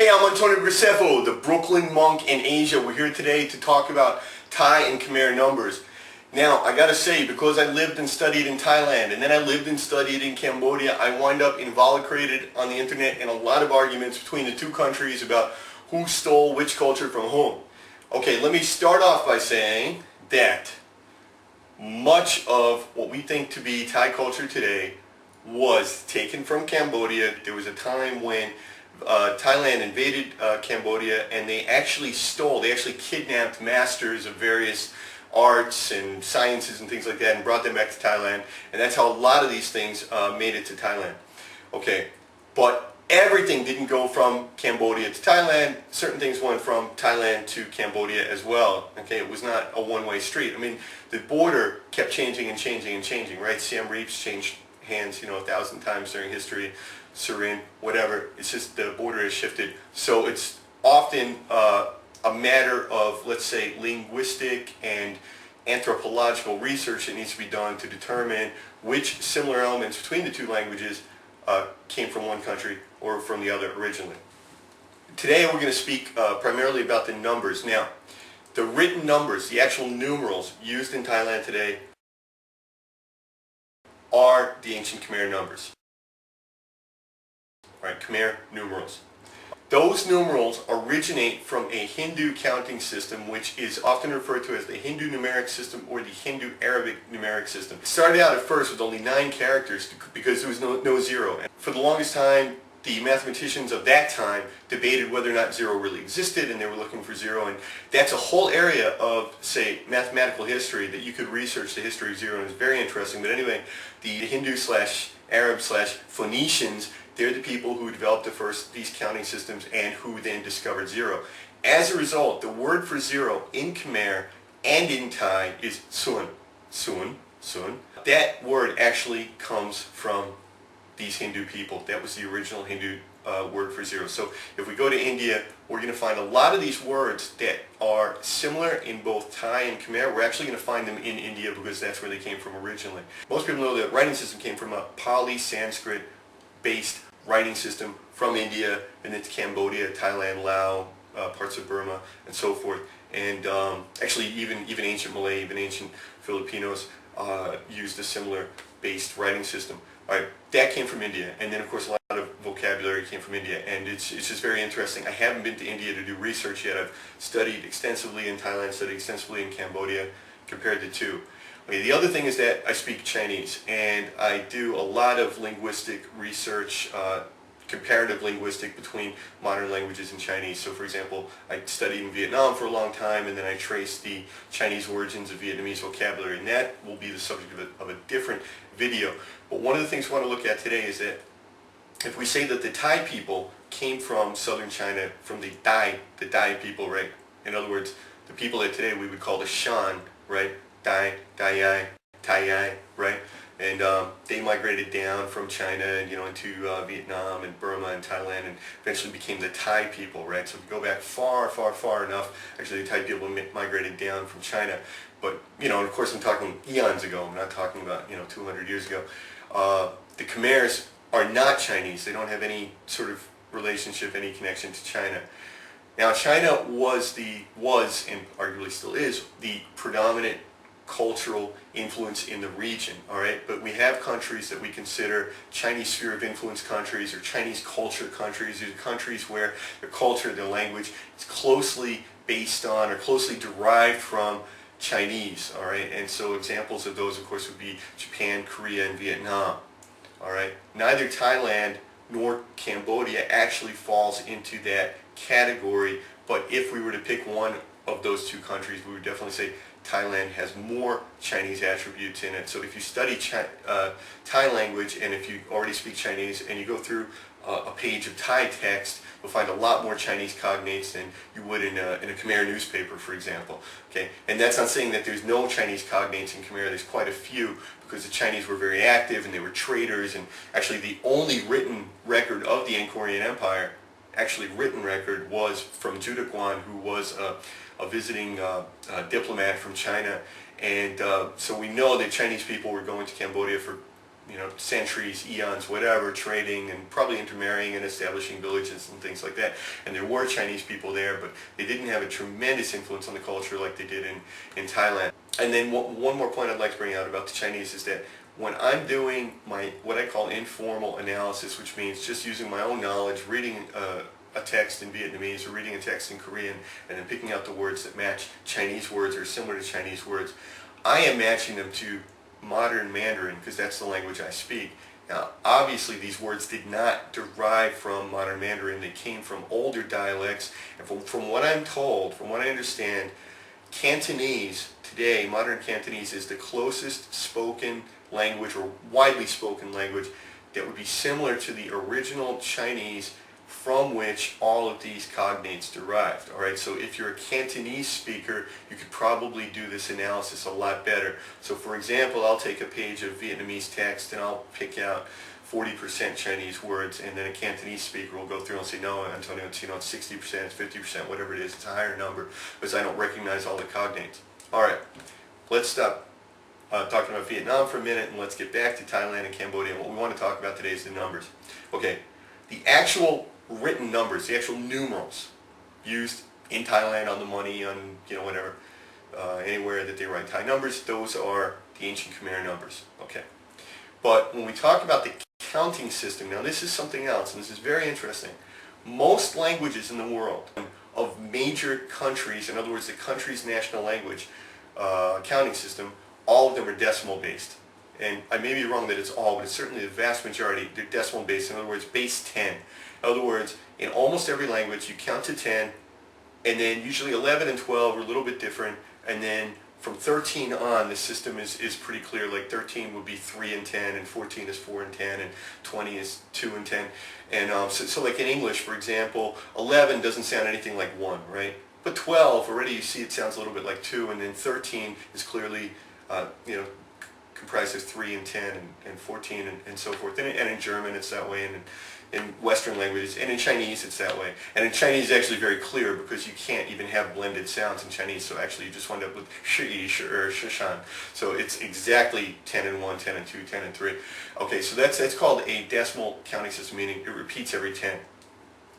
Hey, I'm Antonio Graceffo, the Brooklyn monk in Asia. We're here today to talk about Thai and Khmer numbers. Now, I gotta say, because I lived and studied in Thailand, and then I lived and studied in Cambodia, I wind up involucrated on the internet in a lot of arguments between the two countries about who stole which culture from whom. Okay, let me start off by saying that much of what we think to be Thai culture today was taken from Cambodia. There was a time when Thailand invaded Cambodia, and they actually kidnapped masters of various arts and sciences and things like that and brought them back to Thailand, and that's how a lot of these things made it to Thailand. Okay, but everything didn't go from Cambodia to Thailand. Certain things went from Thailand to Cambodia as well. Okay, it was not a one-way street. I mean, the border kept changing and changing and changing, right? Siem Reap's changed hands, 1,000 times during history. Surin, whatever. It's just the border has shifted. So it's often a matter of, let's say, linguistic and anthropological research that needs to be done to determine which similar elements between the two languages came from one country or from the other originally. Today we're going to speak primarily about the numbers. Now, the written numbers, the actual numerals used in Thailand today are the ancient Khmer numbers. Right, Khmer numerals. Those numerals originate from a Hindu counting system, which is often referred to as the Hindu numeric system or the Hindu Arabic numeric system. It started out at first with only 9 characters because there was no zero. And for the longest time, the mathematicians of that time debated whether or not zero really existed, and they were looking for zero. And that's a whole area of, say, mathematical history that you could research the history of zero, and it's very interesting. But anyway, the Hindu/Arab/Phoenicians, they're the people who developed these counting systems and who then discovered zero. As a result, the word for zero in Khmer and in Thai is sun. Sun. That word actually comes from these Hindu people. That was the original Hindu word for zero. So if we go to India, we're going to find a lot of these words that are similar in both Thai and Khmer. We're actually going to find them in India because that's where they came from originally. Most people know that writing system came from a Pali Sanskrit based writing system from India, and it's Cambodia, Thailand, Laos, parts of Burma, and so forth. And actually even ancient Malay, even ancient Filipinos used a similar based writing system. All right, that came from India, and then of course a lot of vocabulary came from India, and it's just very interesting. I haven't been to India to do research yet. I've studied extensively in Thailand, studied extensively in Cambodia, compared the two. Okay, the other thing is that I speak Chinese, and I do a lot of linguistic research, comparative linguistic between modern languages and Chinese. So for example, I studied in Vietnam for a long time, and then I traced the Chinese origins of Vietnamese vocabulary, and that will be the subject of a different video. But one of the things we want to look at today is that if we say that the Thai people came from southern China, from the Thai people, right? In other words, the people that today we would call the Shan, right? Thai, right? And they migrated down from China, into Vietnam and Burma and Thailand, and eventually became the Thai people, right? So if you go back far enough, actually the Thai people migrated down from China. But, and of course I'm talking eons ago, I'm not talking about, 200 years ago. The Khmers are not Chinese. They don't have any sort of relationship, any connection to China. Now China was and arguably still is, the predominant cultural influence in the region, all right? But we have countries that we consider Chinese sphere of influence countries or Chinese culture countries. These are countries where their culture, their language is closely based on or closely derived from Chinese, all right? And so examples of those, of course, would be Japan, Korea, and Vietnam, all right? Neither Thailand nor Cambodia actually falls into that category, but if we were to pick one of those two countries, we would definitely say Thailand has more Chinese attributes in it. So if you study Thai language, and if you already speak Chinese, and you go through a page of Thai text, you'll find a lot more Chinese cognates than you would in a Khmer newspaper, for example. Okay, and that's not saying that there's no Chinese cognates in Khmer. There's quite a few, because the Chinese were very active and they were traders, and actually the only written record of the Angkorian Empire, was from Judaquan, who was a visiting diplomat from China. And so we know that Chinese people were going to Cambodia for centuries, eons, whatever, trading and probably intermarrying and establishing villages and things like that. And there were Chinese people there, but they didn't have a tremendous influence on the culture like they did in Thailand. And then one more point I'd like to bring out about the Chinese is that when I'm doing what I call informal analysis, which means just using my own knowledge, reading a text in Vietnamese or reading a text in Korean, and then picking out the words that match Chinese words or similar to Chinese words, I am matching them to modern Mandarin because that's the language I speak. Now, obviously these words did not derive from modern Mandarin. They came from older dialects, and from what I'm told, from what I understand, Cantonese today, modern Cantonese, is the closest spoken language or widely spoken language that would be similar to the original Chinese from which all of these cognates derived. All right, so if you're a Cantonese speaker, you could probably do this analysis a lot better. So for example, I'll take a page of Vietnamese text and I'll pick out 40% Chinese words, and then a Cantonese speaker will go through and say, no, Antonio, it's 60%, it's 50%, whatever it is, it's a higher number, because I don't recognize all the cognates. All right, let's stop talking about Vietnam for a minute, and let's get back to Thailand and Cambodia. What we want to talk about today is the numbers. Okay, the actual written numbers, the actual numerals used in Thailand on the money, on whatever, anywhere that they write Thai numbers, those are the ancient Khmer numbers. Okay, but when we talk about the counting system, now this is something else, and this is very interesting. Most languages in the world of major countries, in other words, the country's national language counting system, all of them are decimal based. And I may be wrong that it's all, but it's certainly the vast majority, they're decimal based. In other words, base 10. In other words, in almost every language you count to 10, and then usually 11 and 12 are a little bit different, and then from 13 on the system is pretty clear. Like 13 would be 3 and 10, and 14 is 4 and 10, and 20 is 2 and 10. And so like in English, for example, 11 doesn't sound anything like 1, right? But 12, already you see it sounds a little bit like 2, and then 13 is clearly, comprised of 3 and 10 and 14 and so forth. And in German it's that way, and in Western languages, and in Chinese it's that way. And in Chinese it's actually very clear because you can't even have blended sounds in Chinese, so actually you just wind up with shi, shi, or shishan. So it's exactly 10 and 1, 10 and 2, 10 and 3. Okay, so that's called a decimal counting system, meaning it repeats every 10.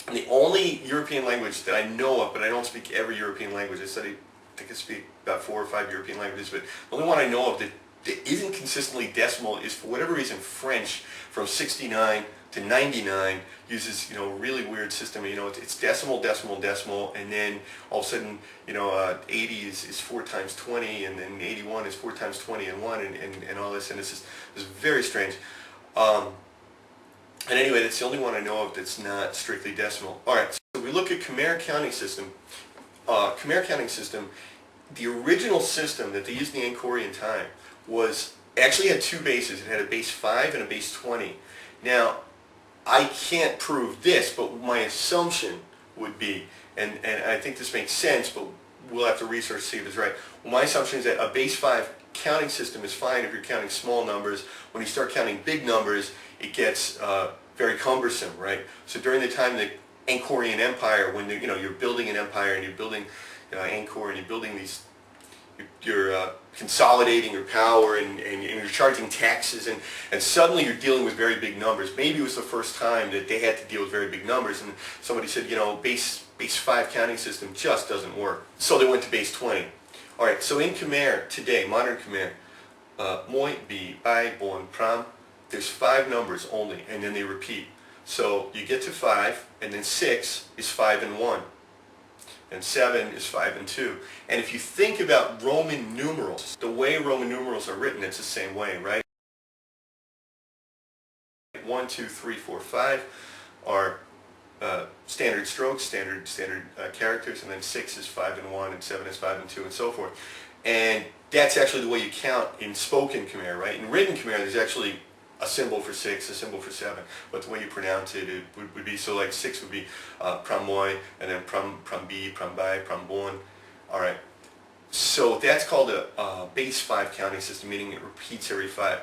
And the only European language that I know of, but I don't speak every European language, I think I speak about 4 or 5 European languages, but the only one I know of that isn't consistently decimal is, for whatever reason, French. From 69 to 99 uses a really weird system. It's decimal, decimal, decimal, and then all of a sudden 80 is 4 times 20, and then 81 is 4 times 20 and 1, and all this, and this is very strange. And anyway, that's the only one I know of that's not strictly decimal. All right, so we look at Khmer counting system. Khmer counting system, the original system that they used in the Angkorian time actually had 2 bases. It had a base 5 and a base 20. Now, I can't prove this, but my assumption would be, and I think this makes sense, but we'll have to research to see if it's right. Well, my assumption is that a base 5 counting system is fine if you're counting small numbers. When you start counting big numbers, it gets very cumbersome, right? So during the time of the Angkorian Empire, when you're building an empire and you're building Angkor, and you're building these, you're consolidating your power, and you're charging taxes, and suddenly you're dealing with very big numbers. Maybe it was the first time that they had to deal with very big numbers, and somebody said, base 5 counting system just doesn't work. So they went to base 20. All right, so in Khmer today, modern Khmer, moi, bi, bai, bon, pram, there's 5 numbers only, and then they repeat. So you get to 5, and then 6 is 5 and 1. And 7 is 5 and 2. And if you think about Roman numerals, the way Roman numerals are written, it's the same way, right? 1, 2, 3, 4, 5 are standard strokes, standard characters, and then 6 is 5 and 1, and 7 is 5 and 2, and so forth. And that's actually the way you count in spoken Khmer, right? In written Khmer, there's actually a symbol for 6, a symbol for 7, but the way you pronounce it, would be, so like 6 would be pramoy, and then prambi, prambai, prambon. All right, so that's called a base 5 counting system, meaning it repeats every 5.